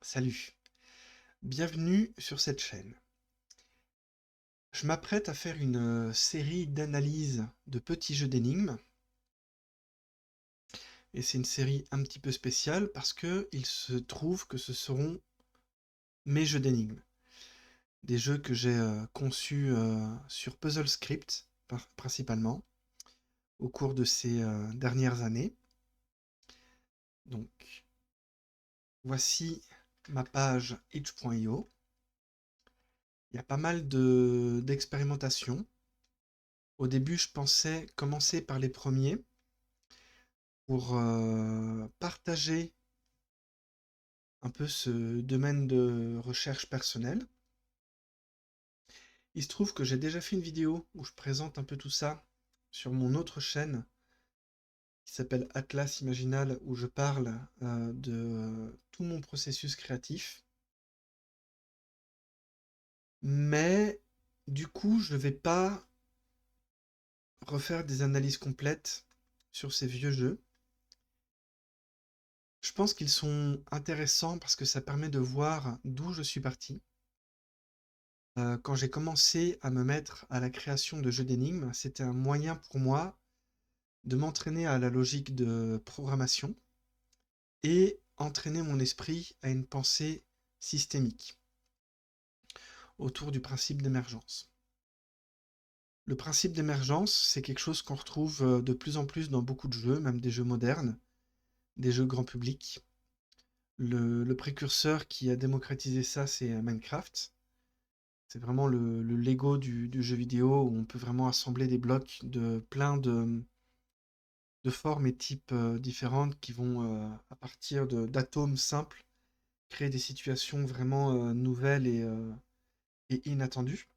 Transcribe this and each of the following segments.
Salut, bienvenue sur cette chaîne. Je m'apprête à faire une série d'analyses de petits jeux d'énigmes. Et c'est une série un petit peu spéciale parce que il se trouve que ce seront mes jeux d'énigmes. Des jeux que j'ai conçus sur Puzzle Script, principalement, au cours de ces dernières années. Donc, voici ma page itch.io. Il y a pas mal d'expérimentations. Au début, je pensais commencer par les premiers pour partager un peu ce domaine de recherche personnelle. Il se trouve que j'ai déjà fait une vidéo où je présente un peu tout ça sur mon autre chaîne qui s'appelle Atlas Imaginal, où je parle de tout mon processus créatif. Mais du coup, je ne vais pas refaire des analyses complètes sur ces vieux jeux. Je pense qu'ils sont intéressants parce que ça permet de voir d'où je suis parti. Quand j'ai commencé à me mettre à la création de jeux d'énigmes, c'était un moyen pour moi de m'entraîner à la logique de programmation et entraîner mon esprit à une pensée systémique autour du principe d'émergence. Le principe d'émergence, c'est quelque chose qu'on retrouve de plus en plus dans beaucoup de jeux, même des jeux modernes, des jeux grand public. Le précurseur qui a démocratisé ça, c'est Minecraft. C'est vraiment le Lego du jeu vidéo où on peut vraiment assembler des blocs de plein de formes et types différentes qui vont, à partir d'atomes simples, créer des situations vraiment nouvelles et inattendues.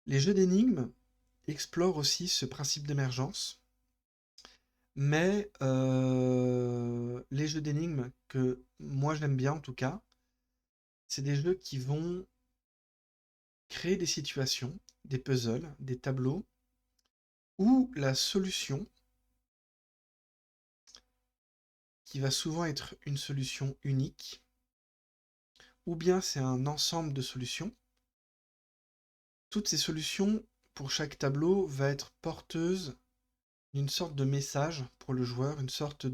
Les jeux d'énigmes explorent aussi ce principe d'émergence, mais les jeux d'énigmes que moi j'aime bien en tout cas, c'est des jeux qui vont créer des situations, des puzzles, des tableaux, où la solution, qui va souvent être une solution unique, ou bien c'est un ensemble de solutions. Toutes ces solutions, pour chaque tableau, va être porteuse d'une sorte de message pour le joueur, une sorte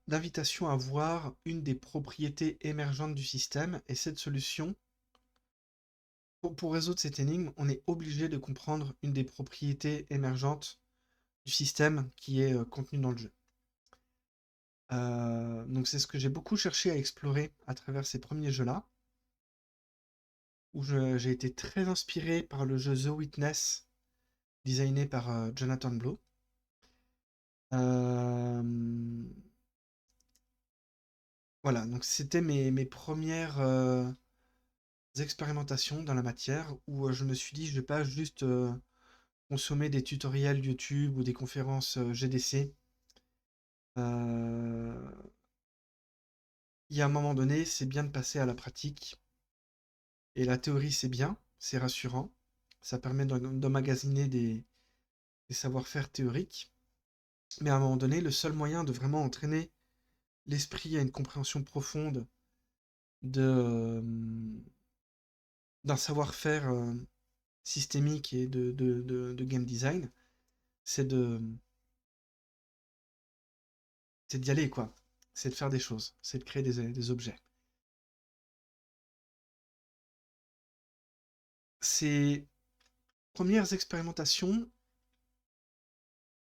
d'invitation à voir une des propriétés émergentes du système. Et cette solution, pour résoudre cette énigme, on est obligé de comprendre une des propriétés émergentes du système qui est contenue dans le jeu. Donc c'est ce que j'ai beaucoup cherché à explorer à travers ces premiers jeux-là, où j'ai été très inspiré par le jeu The Witness, designé par Jonathan Blow. Voilà, donc c'était mes premières expérimentations dans la matière où je me suis dit, je vais pas juste consommer des tutoriels YouTube ou des conférences GDC. Euh, Il y a un moment donné, c'est bien de passer à la pratique. Et la théorie, c'est bien, c'est rassurant. Ça permet d'emmagasiner des savoir-faire théoriques. Mais à un moment donné, le seul moyen de vraiment entraîner l'esprit à une compréhension profonde de, d'un savoir-faire systémique et de game design, c'est de c'est d'y aller, quoi. C'est de faire des choses, c'est de créer des objets. Ces premières expérimentations,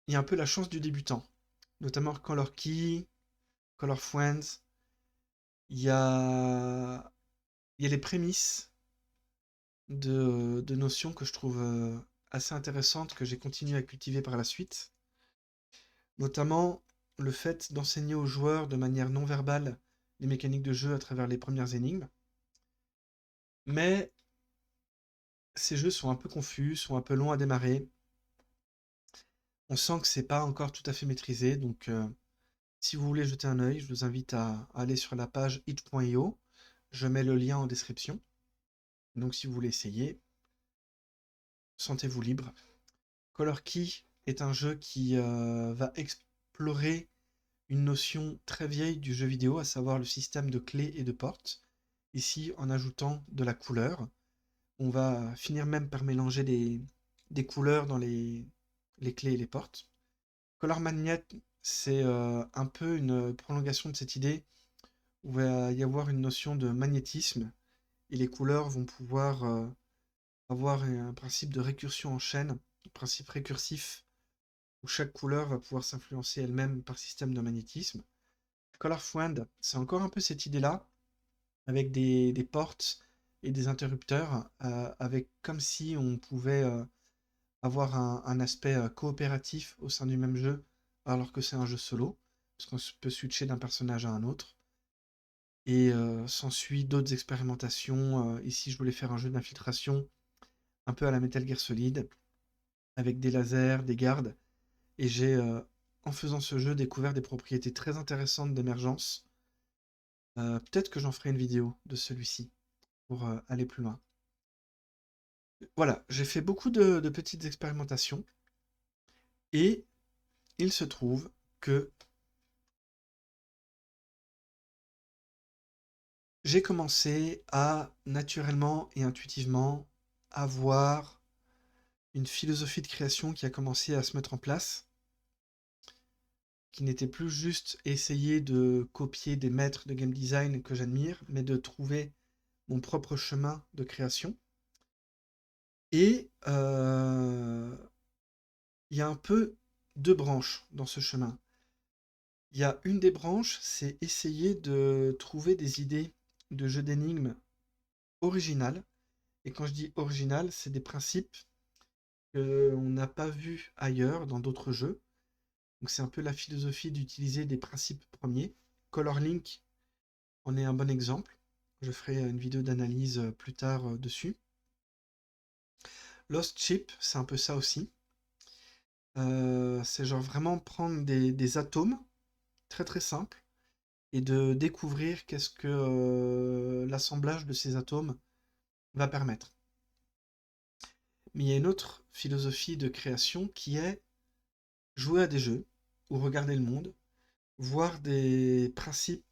il y a un peu la chance du débutant, notamment Color Key, Color Friends. Il y a, il y a les prémices de notions que je trouve assez intéressantes, que j'ai continué à cultiver par la suite. Notamment le fait d'enseigner aux joueurs de manière non verbale les mécaniques de jeu à travers les premières énigmes. Mais ces jeux sont un peu confus, sont un peu longs à démarrer. On sent que c'est pas encore tout à fait maîtrisé, donc si vous voulez jeter un œil, je vous invite à aller sur la page itch.io. Je mets le lien en description. Donc si vous voulez essayer, sentez-vous libre. Color Key est un jeu qui va explorer une notion très vieille du jeu vidéo, à savoir le système de clés et de portes. Ici, en ajoutant de la couleur, on va finir même par mélanger des couleurs dans les clés et les portes. Color Magnet, c'est un peu une prolongation de cette idée où il va y avoir une notion de magnétisme et les couleurs vont pouvoir avoir un principe de récursion en chaîne, un principe récursif où chaque couleur va pouvoir s'influencer elle-même par système de magnétisme. Color Friend, c'est encore un peu cette idée-là, avec des portes et des interrupteurs, avec comme si on pouvait avoir un aspect coopératif au sein du même jeu, alors que c'est un jeu solo, parce qu'on peut switcher d'un personnage à un autre. Et s'ensuit d'autres expérimentations. Ici, je voulais faire un jeu d'infiltration, un peu à la Metal Gear Solid, avec des lasers, des gardes. Et j'ai, en faisant ce jeu, découvert des propriétés très intéressantes d'émergence. Peut-être que j'en ferai une vidéo de celui-ci, pour aller plus loin. Voilà, j'ai fait beaucoup de petites expérimentations. Et il se trouve que j'ai commencé à, naturellement et intuitivement, avoir une philosophie de création qui a commencé à se mettre en place, qui n'était plus juste essayer de copier des maîtres de game design que j'admire, mais de trouver mon propre chemin de création. Et il y a un peu deux branches dans ce chemin. Il y a une des branches, c'est essayer de trouver des idées de jeux d'énigmes originales. Et quand je dis original, c'est des principes qu'on n'a pas vus ailleurs dans d'autres jeux. Donc c'est un peu la philosophie d'utiliser des principes premiers. Color Link en est un bon exemple. Je ferai une vidéo d'analyse plus tard dessus. Lost Ship, c'est un peu ça aussi. C'est genre vraiment prendre des atomes très très simples et de découvrir qu'est-ce que l'assemblage de ces atomes va permettre. Mais il y a une autre philosophie de création qui est jouer à des jeux ou regarder le monde, voir des principes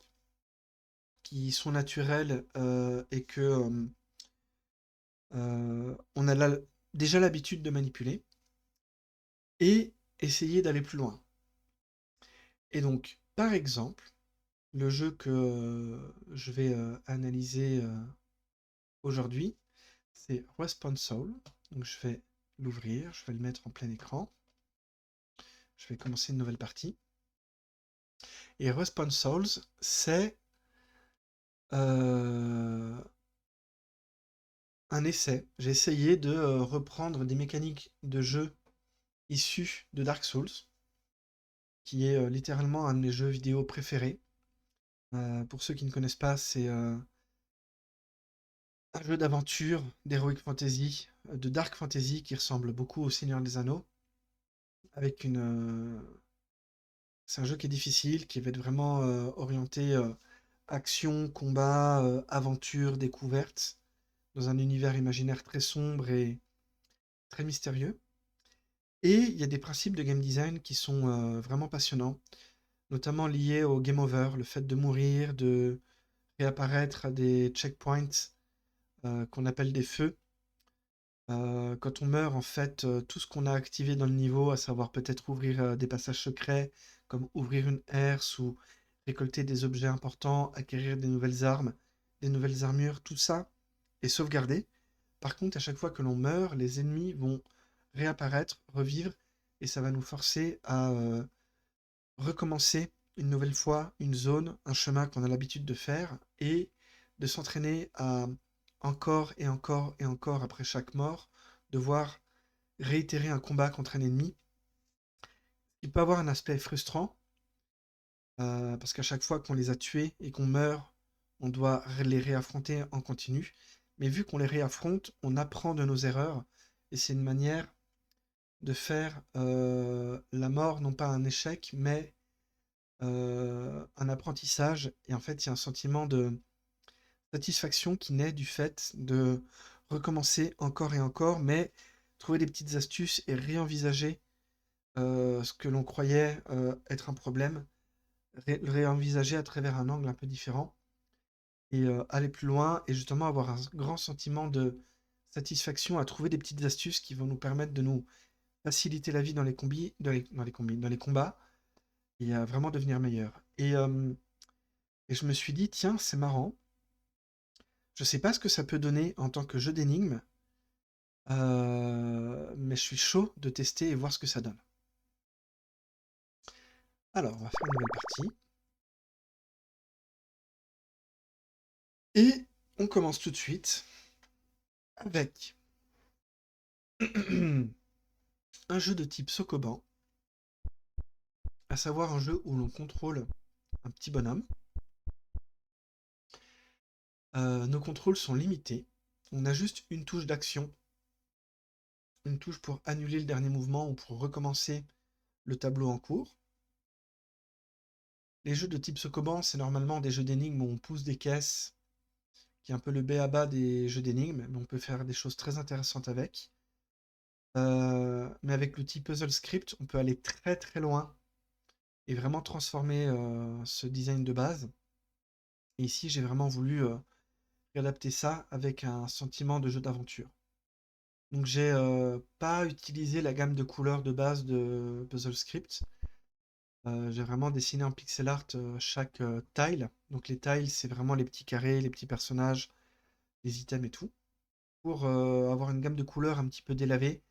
qui sont naturels et que on a déjà l'habitude de manipuler et essayer d'aller plus loin. Et donc, par exemple, le jeu que je vais analyser aujourd'hui, c'est Respawn Soul. Donc je vais l'ouvrir, je vais le mettre en plein écran. Je vais commencer une nouvelle partie. Et Respawn Souls, c'est un essai. J'ai essayé de reprendre des mécaniques de jeu issues de Dark Souls, qui est littéralement un de mes jeux vidéo préférés. Pour ceux qui ne connaissent pas, c'est un jeu d'aventure, d'heroic fantasy, de dark fantasy qui ressemble beaucoup au Seigneur des Anneaux, avec c'est un jeu qui est difficile, qui va être vraiment orienté action, combat, aventure, découverte, dans un univers imaginaire très sombre et très mystérieux. Et il y a des principes de game design qui sont vraiment passionnants, notamment liés au game over, le fait de mourir, de réapparaître à des checkpoints qu'on appelle des feux. Quand on meurt, en fait, tout ce qu'on a activé dans le niveau, à savoir peut-être ouvrir des passages secrets, comme ouvrir une herse ou récolter des objets importants, acquérir des nouvelles armes, des nouvelles armures, tout ça est sauvegardé. Par contre, à chaque fois que l'on meurt, les ennemis vont réapparaître, revivre, et ça va nous forcer à recommencer une nouvelle fois une zone, un chemin qu'on a l'habitude de faire, et de s'entraîner à encore et encore et encore après chaque mort, devoir réitérer un combat contre un ennemi. Il peut avoir un aspect frustrant, parce qu'à chaque fois qu'on les a tués et qu'on meurt, on doit les réaffronter en continu. Mais vu qu'on les réaffronte, on apprend de nos erreurs, et c'est une manière de faire la mort non pas un échec, mais un apprentissage. Et en fait, il y a un sentiment de satisfaction qui naît du fait de recommencer encore et encore, mais trouver des petites astuces et réenvisager ce que l'on croyait être un problème le réenvisager à travers un angle un peu différent et aller plus loin et justement avoir un grand sentiment de satisfaction à trouver des petites astuces qui vont nous permettre de nous faciliter la vie dans les combis, dans les combats et à vraiment devenir meilleur. Et je me suis dit, tiens, c'est marrant. Je sais pas ce que ça peut donner en tant que jeu d'énigmes, mais je suis chaud de tester et voir ce que ça donne. Alors, on va faire une nouvelle partie. Et on commence tout de suite avec un jeu de type Sokoban, à savoir un jeu où l'on contrôle un petit bonhomme. Nos contrôles sont limités. On a juste une touche d'action, une touche pour annuler le dernier mouvement ou pour recommencer le tableau en cours. Les jeux de type Sokoban, c'est normalement des jeux d'énigmes où on pousse des caisses, qui est un peu le b.a.-ba des jeux d'énigmes, mais on peut faire des choses très intéressantes avec. Mais avec l'outil Puzzle Script, on peut aller très très loin et vraiment transformer ce design de base. Et ici, j'ai vraiment voulu réadapter ça avec un sentiment de jeu d'aventure. Donc j'ai pas utilisé la gamme de couleurs de base de Puzzle Script. J'ai vraiment dessiné en pixel art chaque tile. Donc les tiles, c'est vraiment les petits carrés, les petits personnages, les items et tout. Pour avoir une gamme de couleurs un petit peu délavée,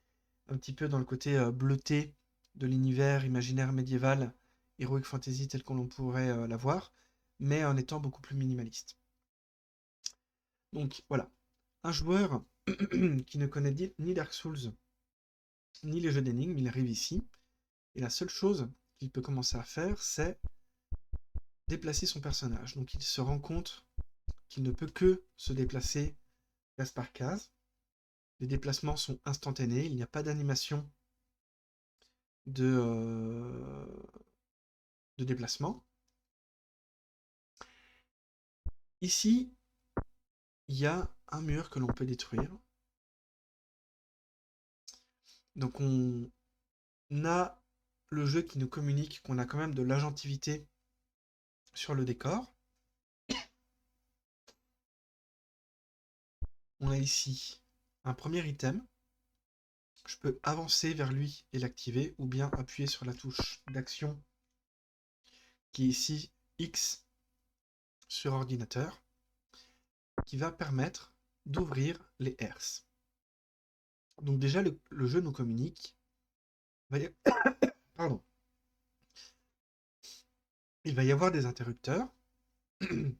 un petit peu dans le côté bleuté de l'univers imaginaire médiéval, heroic fantasy tel qu'on pourrait l'avoir, mais en étant beaucoup plus minimaliste. Donc voilà, un joueur qui ne connaît ni Dark Souls ni les jeux d'énigmes, il arrive ici, et la seule chose qu'il peut commencer à faire, c'est déplacer son personnage. Donc il se rend compte qu'il ne peut que se déplacer case par case. Les déplacements sont instantanés, il n'y a pas d'animation de déplacement. Ici, il y a un mur que l'on peut détruire. Donc on a le jeu qui nous communique qu'on a quand même de l'agentivité sur le décor. On a ici un premier item. Je peux avancer vers lui et l'activer, ou bien appuyer sur la touche d'action qui est ici X sur ordinateur, qui va permettre d'ouvrir les herses. Donc déjà, le jeu nous communique. Pardon. Il va y avoir des interrupteurs. Il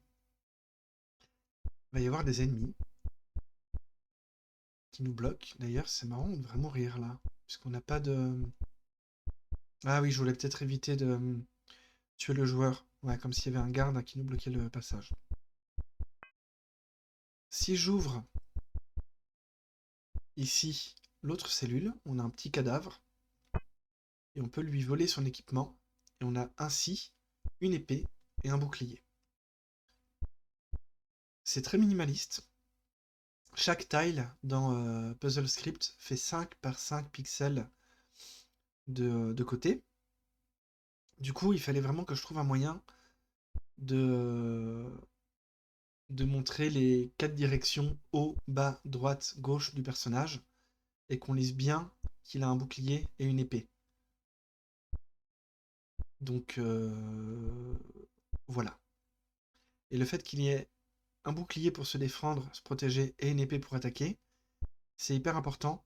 va y avoir des ennemis qui nous bloquent. D'ailleurs, c'est marrant, on devrait mourir là. Puisqu'on n'a pas de... Ah oui, je voulais peut-être éviter de tuer le joueur. Ouais, comme s'il y avait un garde qui nous bloquait le passage. Si j'ouvre ici l'autre cellule, on a un petit cadavre. Et on peut lui voler son équipement. Et on a ainsi une épée et un bouclier. C'est très minimaliste. Chaque tile dans Puzzle Script fait 5 par 5 pixels de côté. Du coup, il fallait vraiment que je trouve un moyen de, de montrer les 4 directions haut, bas, droite, gauche du personnage et qu'on lise bien qu'il a un bouclier et une épée. Donc voilà. Et le fait qu'il y ait un bouclier pour se défendre, se protéger et une épée pour attaquer, c'est hyper important.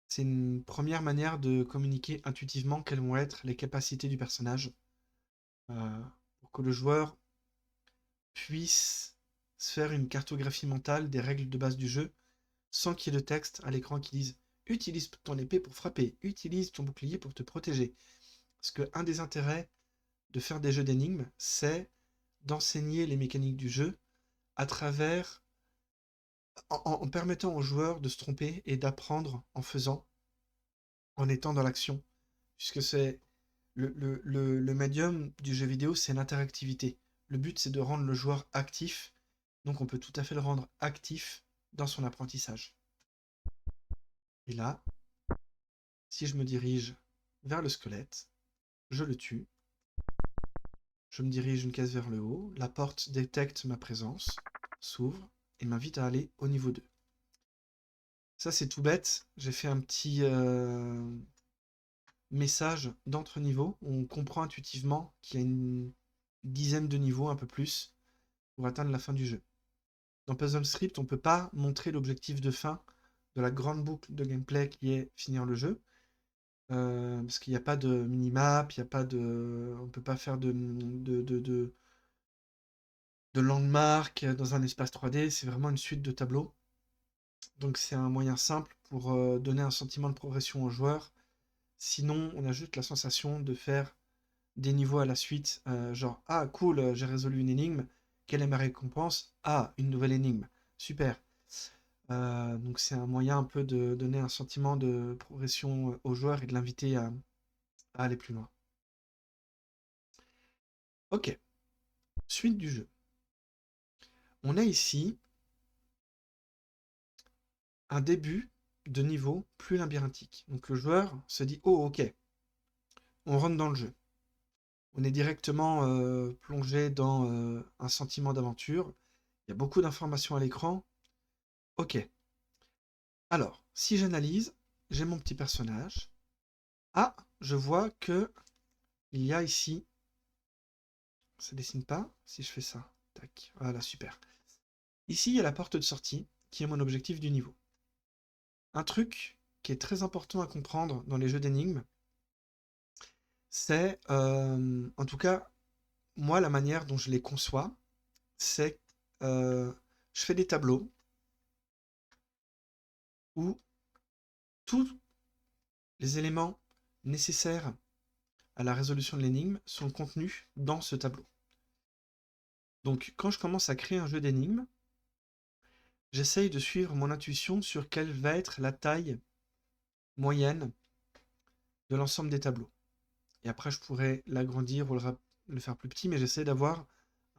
C'est une première manière de communiquer intuitivement quelles vont être les capacités du personnage pour que le joueur puisse se faire une cartographie mentale des règles de base du jeu sans qu'il y ait de texte à l'écran qui dise utilise ton épée pour frapper, utilise ton bouclier pour te protéger. Parce qu'un des intérêts de faire des jeux d'énigmes, c'est d'enseigner les mécaniques du jeu à travers en permettant aux joueurs de se tromper et d'apprendre en faisant, en étant dans l'action. Puisque c'est le médium du jeu vidéo, c'est l'interactivité. Le but, c'est de rendre le joueur actif. Donc on peut tout à fait le rendre actif dans son apprentissage. Et là, si je me dirige vers le squelette, je le tue. Je me dirige une case vers le haut. La porte détecte ma présence, s'ouvre et m'invite à aller au niveau 2. Ça, c'est tout bête. J'ai fait un petit message d'entre-niveau où on comprend intuitivement qu'il y a une dizaine de niveaux, un peu plus, pour atteindre la fin du jeu. Dans Puzzle Script, on ne peut pas montrer l'objectif de fin de la grande boucle de gameplay qui est finir le jeu. Parce qu'il n'y a pas de minimap, il y a pas de... on ne peut pas faire de landmark dans un espace 3D, c'est vraiment une suite de tableaux. Donc c'est un moyen simple pour donner un sentiment de progression aux joueurs. Sinon, on a juste la sensation de faire des niveaux à la suite, genre ah cool, j'ai résolu une énigme, quelle est ma récompense? Ah, une nouvelle énigme, super. Donc c'est un moyen un peu de donner un sentiment de progression aux joueurs et de l'inviter à aller plus loin. Ok, suite du jeu. On a ici un début de niveau plus labyrinthique. Donc le joueur se dit oh ok, on rentre dans le jeu. On est directement plongé dans un sentiment d'aventure. Il y a beaucoup d'informations à l'écran. Ok. Alors, si j'analyse, j'ai mon petit personnage. Ah, je vois que il y a ici... Ça dessine pas si je fais ça. Tac, voilà, super. Ici, il y a la porte de sortie, qui est mon objectif du niveau. Un truc qui est très important à comprendre dans les jeux d'énigmes, c'est, en tout cas, moi, la manière dont je les conçois, c'est je fais des tableaux où tous les éléments nécessaires à la résolution de l'énigme sont contenus dans ce tableau. Donc, quand je commence à créer un jeu d'énigmes, j'essaye de suivre mon intuition sur quelle va être la taille moyenne de l'ensemble des tableaux. Et après, je pourrais l'agrandir ou le faire plus petit, mais j'essaie d'avoir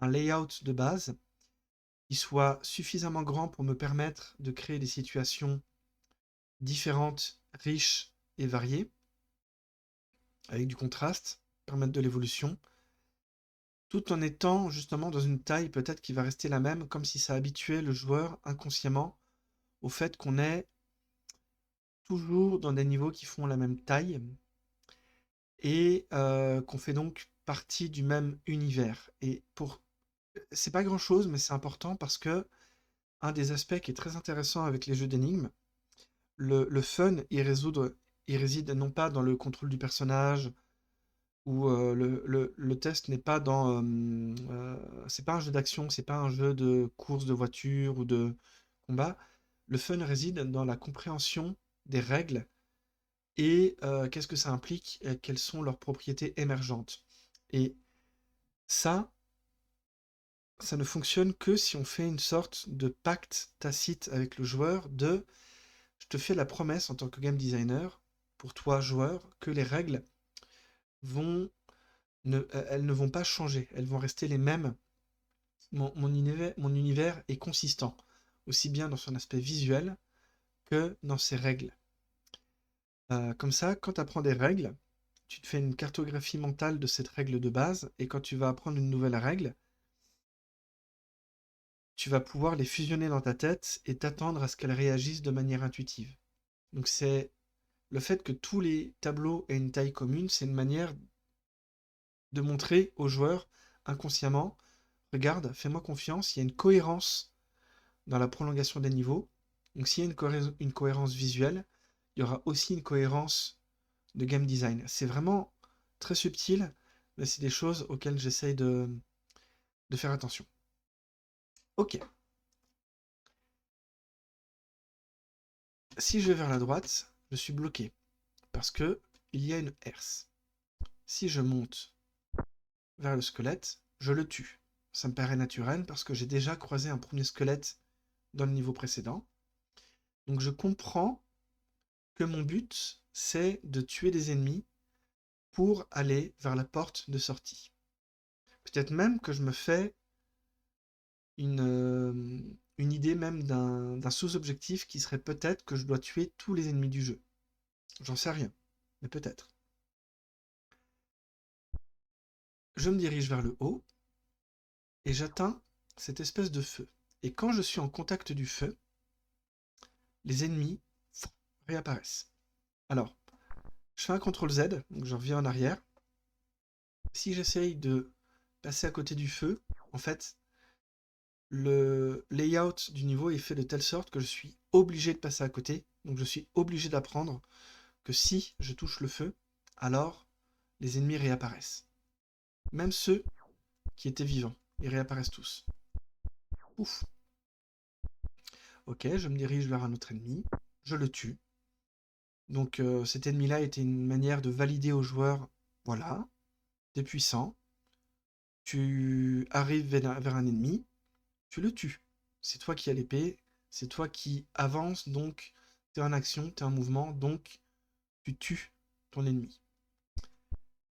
un layout de base qui soit suffisamment grand pour me permettre de créer des situations différentes, riches et variées, avec du contraste, permettre de l'évolution, tout en étant justement dans une taille peut-être qui va rester la même, comme si ça habituait le joueur inconsciemment au fait qu'on est toujours dans des niveaux qui font la même taille et qu'on fait donc partie du même univers. Et pour c'est pas grand-chose, mais c'est important parce que un des aspects qui est très intéressant avec les jeux d'énigmes, le fun il réside non pas dans le contrôle du personnage ou le test n'est pas dans c'est pas un jeu d'action, c'est pas un jeu de course de voiture ou de combat. Le fun réside dans la compréhension des règles et qu'est-ce que ça implique et quelles sont leurs propriétés émergentes. Et ça, ça ne fonctionne que si on fait une sorte de pacte tacite avec le joueur de je te fais la promesse en tant que game designer, pour toi joueur, que les règles vont elles ne vont pas changer, elles vont rester les mêmes. Mon univers est consistant, aussi bien dans son aspect visuel que dans ses règles. Comme ça, quand tu apprends des règles, tu te fais une cartographie mentale de cette règle de base, et quand tu vas apprendre une nouvelle règle, tu vas pouvoir les fusionner dans ta tête et t'attendre à ce qu'elles réagissent de manière intuitive. Donc c'est le fait que tous les tableaux aient une taille commune, c'est une manière de montrer aux joueurs inconsciemment, regarde, fais-moi confiance, il y a une cohérence dans la prolongation des niveaux. Donc s'il y a une cohérence visuelle, il y aura aussi une cohérence de game design. C'est vraiment très subtil, mais c'est des choses auxquelles j'essaye de faire attention. Ok. Si je vais vers la droite, je suis bloqué, parce que il y a une herse. Si je monte vers le squelette, je le tue. Ça me paraît naturel parce que j'ai déjà croisé un premier squelette dans le niveau précédent. Donc je comprends que mon but, c'est de tuer des ennemis pour aller vers la porte de sortie. Peut-être même que je me fais une idée même d'un sous-objectif qui serait peut-être que je dois tuer tous les ennemis du jeu. J'en sais rien, mais peut-être. je me dirige vers le haut et j'atteins cette espèce de feu. Et quand je suis en contact du feu, les ennemis réapparaissent. Alors, je fais un CTRL Z, donc je reviens en arrière. Si j'essaye de passer à côté du feu, en fait, le layout du niveau est fait de telle sorte que je suis obligé de passer à côté. Donc je suis obligé d'apprendre que si je touche le feu, alors les ennemis réapparaissent. Même ceux qui étaient vivants, ils réapparaissent tous. Ouf. Ok, je me dirige vers un autre ennemi, je le tue. Donc cet ennemi-là était une manière de valider aux joueurs, voilà, t'es puissant, tu arrives vers un ennemi, tu le tues. C'est toi qui as l'épée, c'est toi qui avance, donc t'es en action, t'es en mouvement, donc tu tues ton ennemi.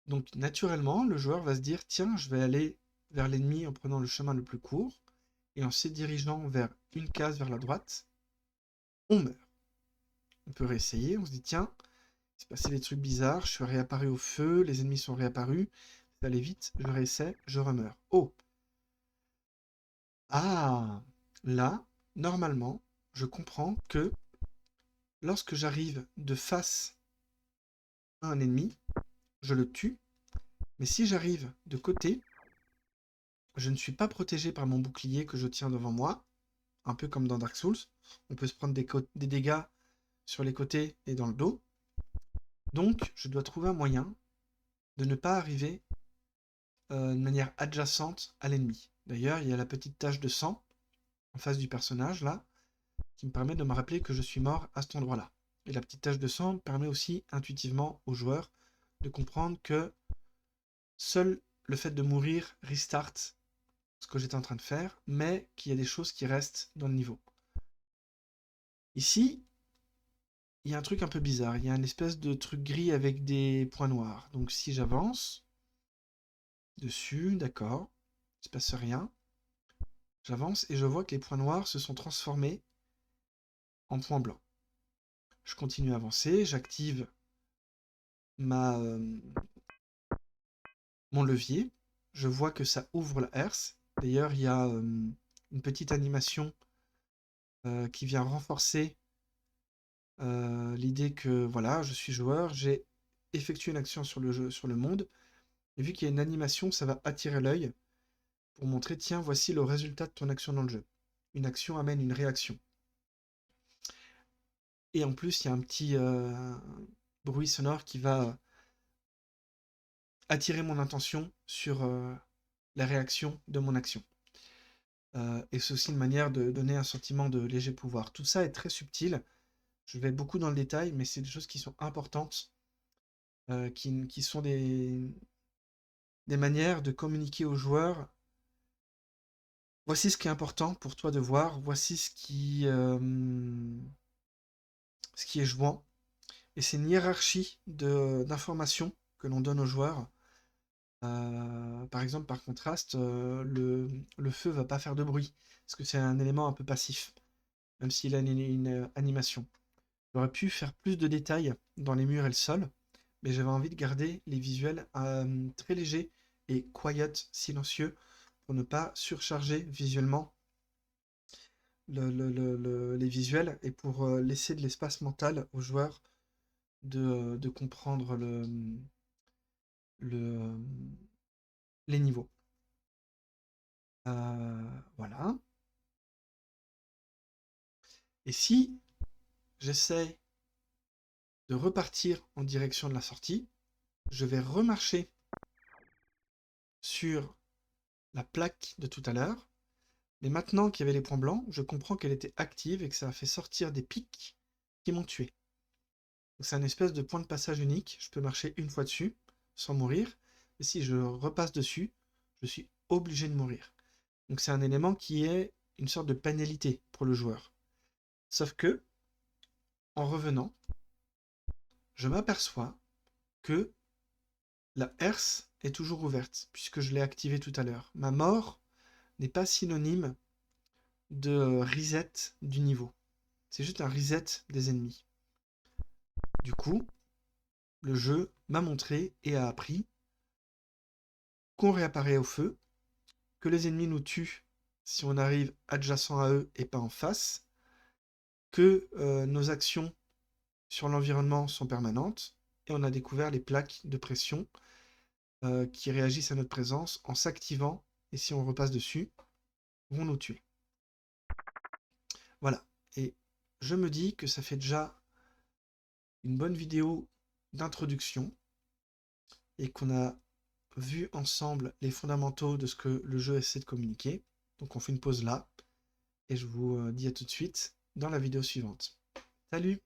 Donc naturellement, le joueur va se dire, tiens, je vais aller vers l'ennemi en prenant le chemin le plus court, et en se dirigeant vers une case vers la droite, on meurt. On peut réessayer, on se dit, tiens, il s'est passé des trucs bizarres, je suis réapparu au feu, les ennemis sont réapparus, ça allait vite, je réessaie, je remeurs. Oh! Ah! Là, normalement, je comprends que lorsque j'arrive de face à un ennemi, je le tue, mais si j'arrive de côté, je ne suis pas protégé par mon bouclier que je tiens devant moi, un peu comme dans Dark Souls. On peut se prendre des dégâts sur les côtés et dans le dos. Donc, je dois trouver un moyen de ne pas arriver de manière adjacente à l'ennemi. D'ailleurs, il y a la petite tache de sang en face du personnage, là, qui me permet de me rappeler que je suis mort à cet endroit-là. Et la petite tache de sang permet aussi intuitivement aux joueurs de comprendre que seul le fait de mourir restart ce que j'étais en train de faire, mais qu'il y a des choses qui restent dans le niveau. Ici, il y a un truc un peu bizarre. Il y a une espèce de truc gris avec des points noirs. Donc si j'avance dessus, d'accord, il ne se passe rien. J'avance et je vois que les points noirs se sont transformés en points blancs. Je continue à avancer, j'active mon levier. Je vois que ça ouvre la herse. D'ailleurs, il y a une petite animation qui vient renforcer l'idée que voilà, je suis joueur, j'ai effectué une action sur le jeu, sur le monde. Et vu qu'il y a une animation, ça va attirer l'œil pour montrer, tiens, voici le résultat de ton action dans le jeu. Une action amène une réaction. Et en plus, il y a un petit bruit sonore qui va attirer mon attention sur la réaction de mon action. Et c'est aussi une manière de donner un sentiment de léger pouvoir. Tout ça est très subtil. Je vais beaucoup dans le détail, mais c'est des choses qui sont importantes, qui sont des manières de communiquer aux joueurs. Voici ce qui est important pour toi de voir, voici ce qui est jouant. Et c'est une hiérarchie d'informations que l'on donne aux joueurs. Par exemple, par contraste, le feu va pas faire de bruit, parce que c'est un élément un peu passif, même s'il a une animation. J'aurais pu faire plus de détails dans les murs et le sol, mais j'avais envie de garder les visuels très légers et quiet, silencieux, pour ne pas surcharger visuellement les visuels et pour laisser de l'espace mental aux joueurs de comprendre le, les niveaux. Voilà. Et si j'essaie de repartir en direction de la sortie, je vais remarcher sur la plaque de tout à l'heure. Mais maintenant qu'il y avait les points blancs, je comprends qu'elle était active et que ça a fait sortir des pics qui m'ont tué. C'est un espèce de point de passage unique. Je peux marcher une fois dessus sans mourir. Et si je repasse dessus, je suis obligé de mourir. Donc c'est un élément qui est une sorte de pénalité pour le joueur. Sauf que, en revenant, je m'aperçois que la herse est toujours ouverte, puisque je l'ai activée tout à l'heure. Ma mort n'est pas synonyme de reset du niveau. C'est juste un reset des ennemis. Du coup, le jeu m'a montré et a appris qu'on réapparaît au feu, que les ennemis nous tuent si on arrive adjacent à eux et pas en face, que nos actions sur l'environnement sont permanentes, et on a découvert les plaques de pression qui réagissent à notre présence en s'activant, et si on repasse dessus, vont nous tuer. Voilà, et je me dis que ça fait déjà une bonne vidéo d'introduction, et qu'on a vu ensemble les fondamentaux de ce que le jeu essaie de communiquer. Donc on fait une pause là, et je vous dis à tout de suite dans la vidéo suivante. Salut!